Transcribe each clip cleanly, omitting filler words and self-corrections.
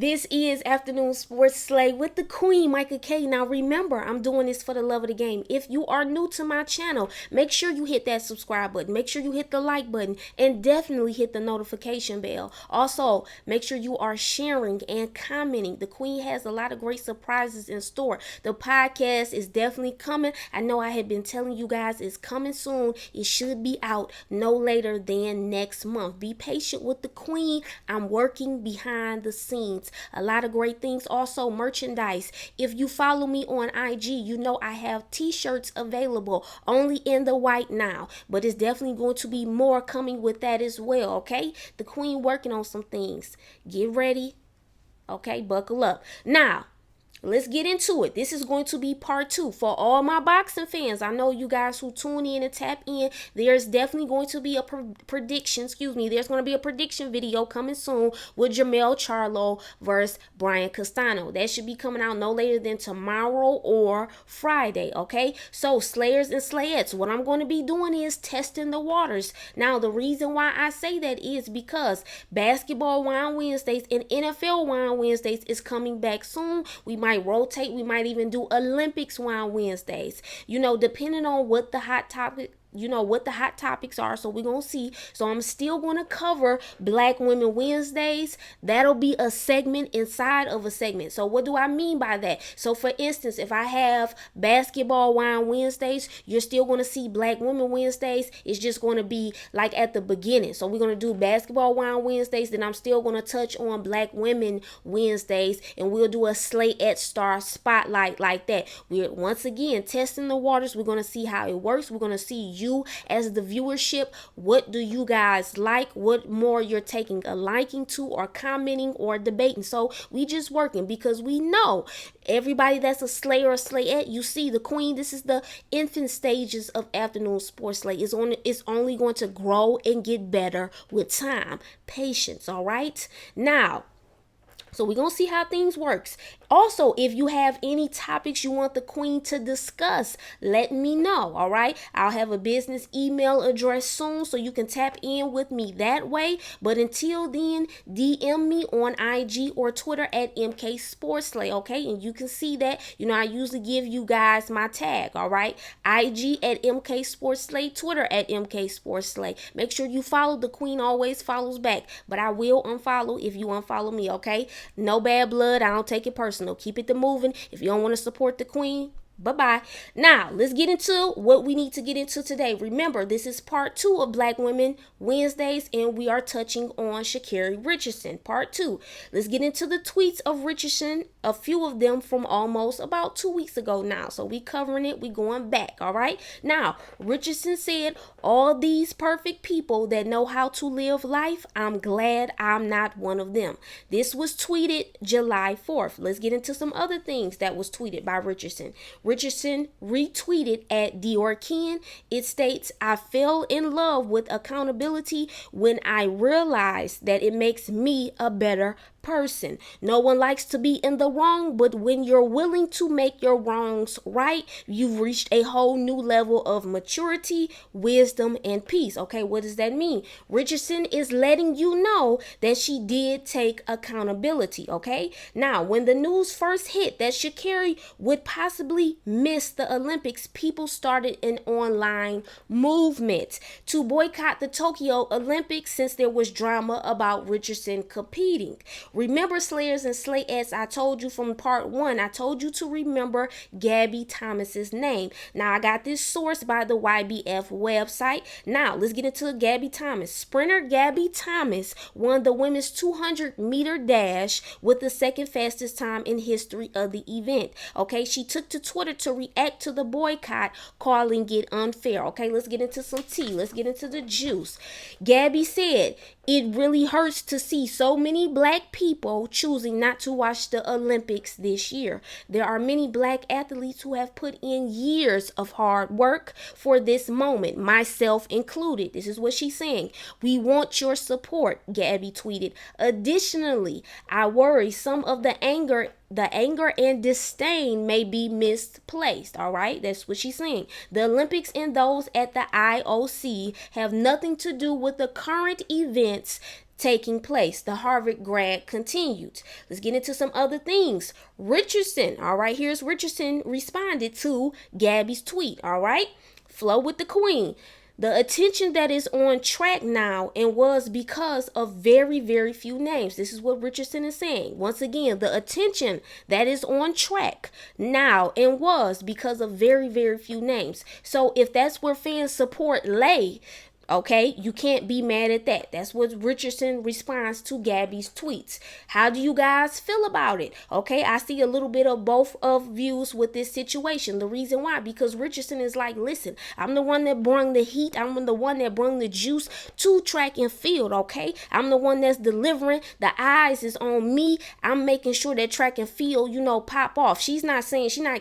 This is Afternoon Sports Slay with the Queen, Micah K. Now remember, I'm doing this for the love of the game. If you are new to my channel, make sure you hit that subscribe button. Make sure you hit the like button and definitely hit the notification bell. Also, make sure you are sharing and commenting. The Queen has a lot of great surprises in store. The podcast is definitely coming. I know I have been telling you guys it's coming soon. It should be out no later than next month. Be patient with the Queen. I'm working behind the scenes. A lot of great things. Also, merchandise. If you follow me on IG, you know I have t-shirts available only in the white now, but it's definitely going to be more coming with that as well. Okay, the Queen working on some things. Get ready. Okay, buckle up. Now let's get into it. This is going to be part 2 for all my boxing fans. I know you guys who tune in and tap in. There's definitely going to be a prediction. There's going to be a prediction video coming soon with Jermell Charlo versus Brian Castano. That should be coming out no later than tomorrow or Friday. Okay, so Slayers and Slayettes, what I'm going to be doing is testing the waters. Now, the reason why I say that is because Basketball Wine Wednesdays and NFL Wine Wednesdays is coming back soon. We might rotate. We might even do Olympics Wine Wednesdays. Depending on what the hot topics are. So we're going to see. So I'm still going to cover Black Women Wednesdays. That'll be a segment inside of a segment. So what do I mean by that? So for instance, if I have Basketball Wine Wednesdays, you're still going to see Black Women Wednesdays. It's just going to be like at the beginning. So we're going to do Basketball Wine Wednesdays. Then I'm still going to touch on Black Women Wednesdays. And we'll do a Slayette Star Spotlight like that. We're once again testing the waters. We're going to see how it works. We're going to see you as the viewership. What do you guys like? What more you're taking a liking to or commenting or debating? So we just working because we know everybody that's a Slayer or Slayette, you see the Queen, this is the infant stages of Afternoon Sports Slay. It's only going to grow and get better with time. Patience, all right? Now, so we're going to see how things works. Also, if you have any topics you want the Queen to discuss, let me know, all right? I'll have a business email address soon so you can tap in with me that way. But until then, DM me on IG or Twitter at MK Sports Slay, okay? And you can see that, I usually give you guys my tag, all right? IG at MK Sports Slay, Twitter at MK Sports Slay. Make sure you follow. The Queen always follows back, but I will unfollow if you unfollow me, okay? No bad blood. I don't take it personal. Keep it moving. If you don't want to support the Queen, bye-bye. Now, let's get into what we need to get into today. Remember, this is part 2 of Black Women Wednesdays, and we are touching on Sha'Carri Richardson, part 2. Let's get into the tweets of Richardson, a few of them from almost about 2 weeks ago now. So we covering it. We going back, all right? Now, Richardson said, all these perfect people that know how to live life, I'm glad I'm not one of them. This was tweeted July 4th. Let's get into some other things that was tweeted by Richardson. Richardson retweeted at Dior. It states, I fell in love with accountability when I realized that it makes me a better person. No one likes to be in the wrong, but when you're willing to make your wrongs right, you've reached a whole new level of maturity, wisdom, and peace. Okay, what does that mean? Richardson is letting you know that she did take accountability. Okay, now when the news first hit that Sha'Carri would possibly miss the Olympics, people started an online movement to boycott the Tokyo Olympics since there was drama about Richardson competing. Remember, Slayers and Slayettes, I told you from part 1, I told you to remember Gabby Thomas's name. Now, I got this source by the YBF website. Now, let's get into Gabby Thomas. Sprinter Gabby Thomas won the women's 200-meter dash with the second fastest time in history of the event. Okay, she took to Twitter to react to the boycott, calling it unfair. Okay, let's get into some tea. Let's get into the juice. Gabby said, it really hurts to see so many Black people choosing not to watch the Olympics this year. There are many Black athletes who have put in years of hard work for this moment, myself included. This is what she's saying. We want your support, Gabby tweeted. Additionally, I worry some of the anger and disdain may be misplaced. All right, that's what she's saying. The Olympics and those at the IOC have nothing to do with the current event events taking place. The Harvard grad continued. Let's get into some other things. Richardson, all right, here's Richardson responded to Gabby's tweet, all right? Flow with the queen. The attention that is on track now and was because of very, very few names. This is what Richardson is saying. Once again, the attention that is on track now and was because of very, very few names. So if that's where fans support Lay, okay, you can't be mad at that. That's what Richardson responds to Gabby's tweets. How do you guys feel about it? Okay, I see a little bit of both of views with this situation. The reason why, because Richardson is like, listen, I'm the one that brung the heat. I'm the one that brung the juice to track and field, okay? I'm the one that's delivering. The eyes is on me. I'm making sure that track and field, pop off. She's not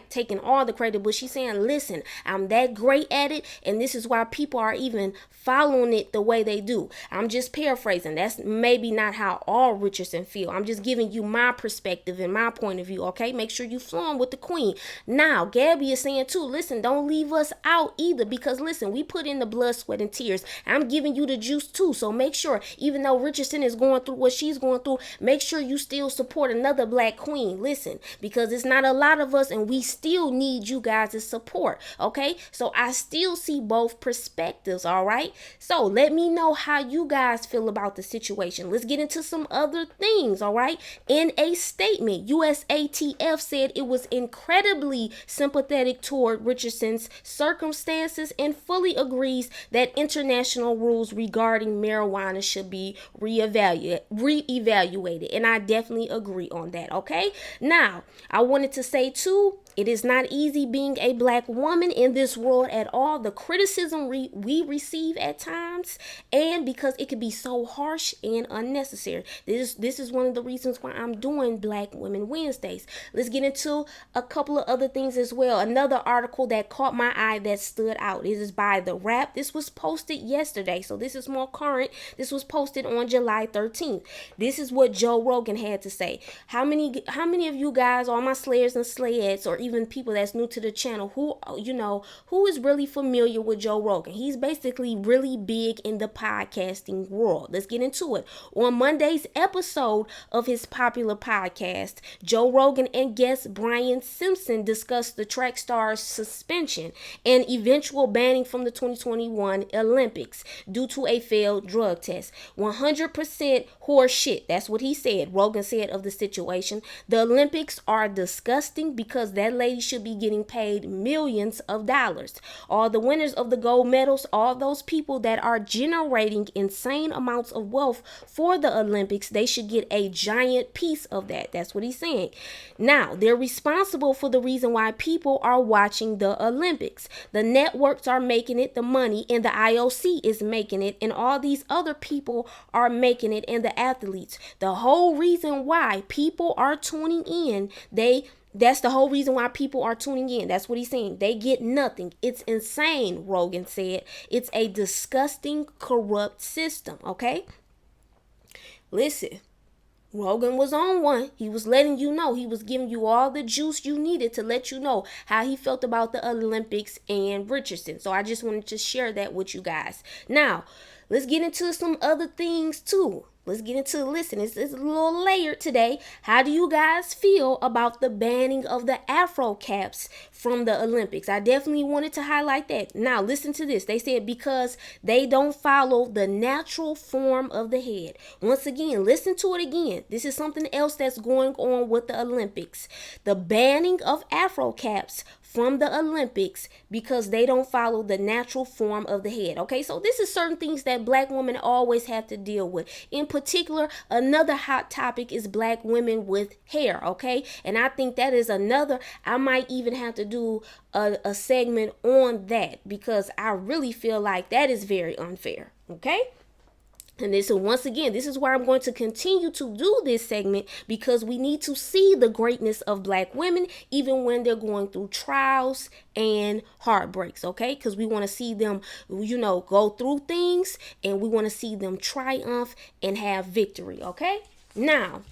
taking all the credit, but she's saying, listen, I'm that great at it, and this is why people are even following it the way they do. I'm just paraphrasing. That's maybe not how all Richardson feel. I'm just giving you my perspective and my point of view, okay? Make sure you flowing with the queen. Now, Gabby is saying too, listen, don't leave us out either, because listen, we put in the blood, sweat, and tears. I'm giving you the juice too, so make sure, even though Richardson is going through what she's going through, make sure you still support another black queen. Listen, because it's not a lot of us, and we still need you guys' support, okay? So I still see both perspectives, all right? So let me know how you guys feel about the situation. Let's get into some other things, all right? In a statement, USATF said it was incredibly sympathetic toward Richardson's circumstances and fully agrees that international rules regarding marijuana should be reevaluated. And I definitely agree on that, okay? Now, I wanted to say too, it is not easy being a black woman in this world at all. The criticism we receive at times, and because it can be so harsh and unnecessary. This is one of the reasons why I'm doing Black Women Wednesdays. Let's get into a couple of other things as well. Another article that caught my eye that stood out. It is by The Wrap. This was posted yesterday, so this is more current. This was posted on July 13th. This is what Joe Rogan had to say. How many of you guys, all my Slayers and Slayettes, or even people that's new to the channel, who is really familiar with Joe Rogan? He's basically really big in the podcasting world. Let's get into it. On Monday's episode of his popular podcast, Joe Rogan and guest Brian Simpson discussed the track star's suspension and eventual banning from the 2021 Olympics due to a failed drug test. 100% horse shit. That's what he said. Rogan said of the situation. The Olympics are disgusting because that lady should be getting paid millions of dollars. All the winners of the gold medals, all those people that are generating insane amounts of wealth for the Olympics, they should get a giant piece of that. That's what he's saying. Now, they're responsible for the reason why people are watching the Olympics. The networks are making it, the money, and the IOC is making it, and all these other people are making it, and the athletes. The whole reason why people are tuning in, that's the whole reason why people are tuning in. That's what he's saying. They get nothing. It's insane, Rogan said. It's a disgusting, corrupt system, okay? Listen, Rogan was on one. He was letting you know. He was giving you all the juice you needed to let you know how he felt about the Olympics and Richardson. So I just wanted to share that with you guys. Now, let's get into some other things too. Let's get into, listen, it's a little layered today. How do you guys feel about the banning of the Afro caps from the Olympics? I definitely wanted to highlight that. Now, listen to this. They said because they don't follow the natural form of the head. Once again, listen to it again. This is something else that's going on with the Olympics. The banning of Afro caps from the Olympics because they don't follow the natural form of the head. Okay, so this is certain things that black women always have to deal with. In particular, another hot topic is black women with hair. Okay, and I think that is another, I might even have to do a segment on that because I really feel like that is very unfair. Okay. And this, once again, this is why I'm going to continue to do this segment, because we need to see the greatness of black women even when they're going through trials and heartbreaks, okay? Because we want to see them, go through things, and we want to see them triumph and have victory, okay? Now,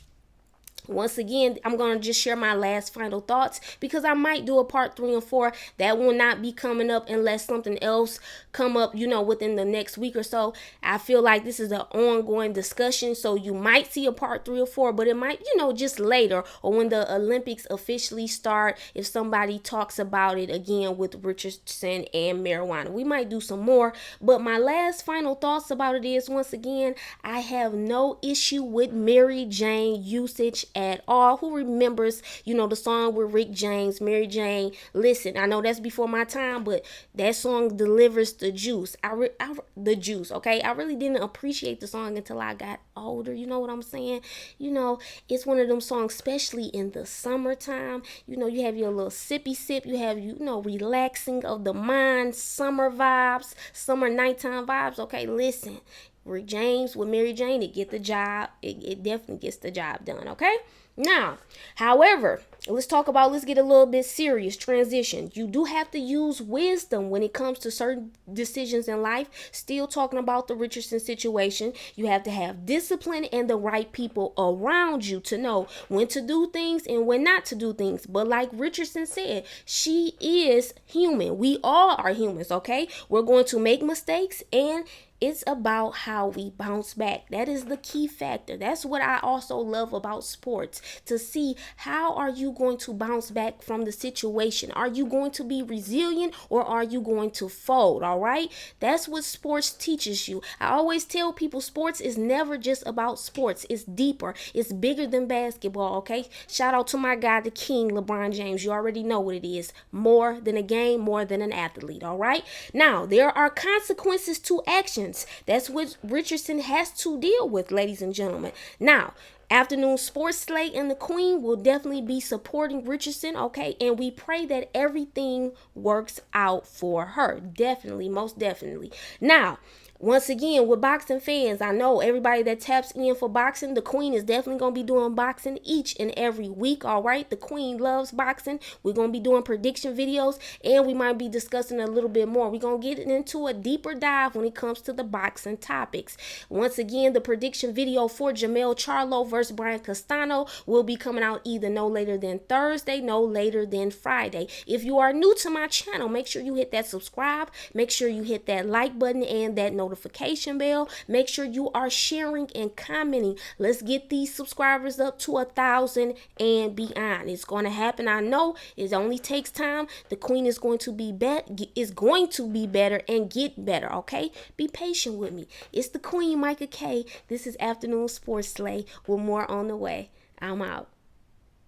Once again, I'm going to just share my last final thoughts because I might do a part 3 and 4. That will not be coming up unless something else come up, within the next week or so. I feel like this is an ongoing discussion, so you might see a part 3 or 4, but it might, just later or when the Olympics officially start, if somebody talks about it again with Richardson and marijuana. We might do some more, but my last final thoughts about it is, once again, I have no issue with Mary Jane usage at all. Who remembers, the song with Rick James, Mary Jane? Listen, I know that's before my time, but that song delivers the juice. The juice, okay? I really didn't appreciate the song until I got older. You know what I'm saying? It's one of them songs, especially in the summertime. You have your little sippy sip. You have, relaxing of the mind, summer vibes, summer nighttime vibes. Okay, listen. Rick James with Mary Jane, it definitely gets the job done, okay? Now, however, let's get a little bit serious. Transition. You do have to use wisdom when it comes to certain decisions in life. Still talking about the Richardson situation. You have to have discipline and the right people around you to know when to do things and when not to do things. But like Richardson said, she is human. We all are humans, okay? We're going to make mistakes, and it's about how we bounce back. That is the key factor. That's what I also love about sports, to see how are you going to bounce back from the situation. Are you going to be resilient or are you going to fold? All right. That's what sports teaches you. I always tell people sports is never just about sports. It's deeper. It's bigger than basketball. Okay. Shout out to my guy, the King, LeBron James. You already know what it is. More than a game, more than an athlete. All right. Now, there are consequences to action. That's what Richardson has to deal with, ladies and gentlemen. Now, Afternoon Sports Slate and the Queen will definitely be supporting Richardson, okay? And we pray that everything works out for her. Definitely, most definitely. Now, once again, with boxing fans, I know everybody that taps in for boxing, the Queen is definitely going to be doing boxing each and every week, all right? The Queen loves boxing. We're going to be doing prediction videos, and we might be discussing a little bit more. We're going to get into a deeper dive when it comes to the boxing topics. Once again, the prediction video for Jamel Charlo versus Brian Castano will be coming out either no later than Thursday, no later than Friday. If you are new to my channel, make sure you hit that subscribe. Make sure you hit that like button and that notification bell. Make sure you are sharing and commenting. Let's get these subscribers up to 1,000 and beyond. It's going to happen. I know it only takes time. The Queen is going to be better and get better. Okay, be patient with me. It's the Queen, Micah K. This is Afternoon Sports Slay with more on the way. I'm out.